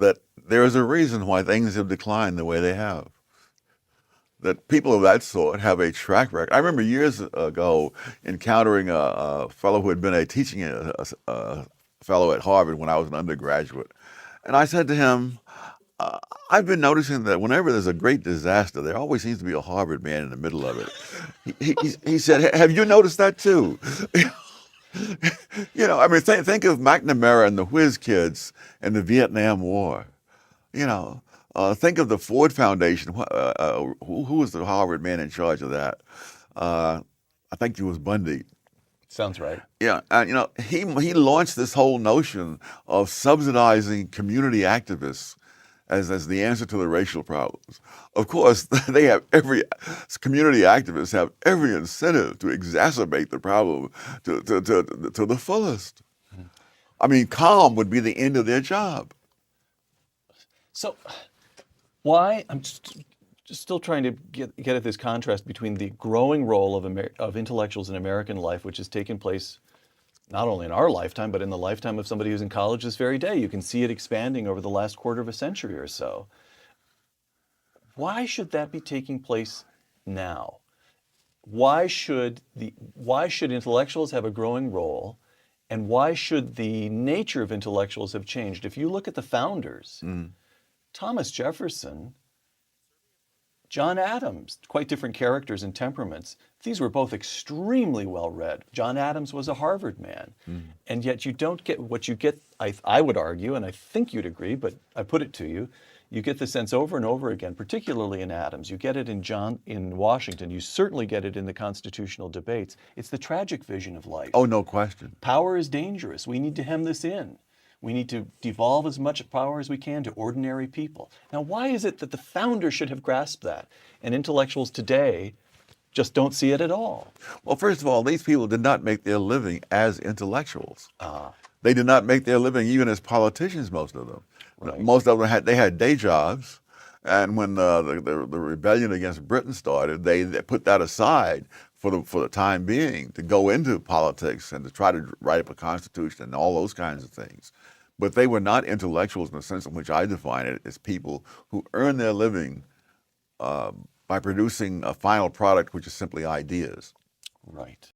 that there is a reason why things have declined the way they have. That people of that sort have a track record. I remember years ago encountering a fellow who had been a teaching fellow at Harvard when I was an undergraduate. And I said to him, I've been noticing that whenever there's a great disaster, there always seems to be a Harvard man in the middle of it. He said, have you noticed that too? I mean, think of McNamara and the Whiz Kids and the Vietnam War. You know, think of the Ford Foundation. Who was the Harvard man in charge of that? I think it was Bundy. Sounds right. Yeah, and he launched this whole notion of subsidizing community activists as the answer to the racial problems. Of course, community activists have every incentive to exacerbate the problem to the fullest. I mean, calm would be the end of their job. So why, I'm just still trying to get at this contrast between the growing role of intellectuals in American life, which has taken place not only in our lifetime, but in the lifetime of somebody who's in college this very day. You can see it expanding over the last quarter of a century or so. Why should that be taking place now? Why should intellectuals have a growing role? And why should the nature of intellectuals have changed? If you look at the founders, Thomas Jefferson, John Adams, quite different characters and temperaments. These were both extremely well-read. John Adams was a Harvard man. And yet you don't get what you get, I would argue, and I think you'd agree, but I put it to you, you get the sense over and over again, particularly in Adams. You get it in Washington. You certainly get it in the constitutional debates. It's the tragic vision of life. Oh, no question. Power is dangerous. We need to hem this in. We need to devolve as much power as we can to ordinary people. Now, why is it that the founders should have grasped that and intellectuals today just don't see it at all? Well, first of all, these people did not make their living as intellectuals. They did not make their living even as politicians, most of them. Right. Most of them had day jobs. And when the rebellion against Britain started, they put that aside for the time being to go into politics and to try to write up a constitution and all those kinds of things. But they were not intellectuals in the sense in which I define it as people who earn their living by producing a final product which is simply ideas. Right.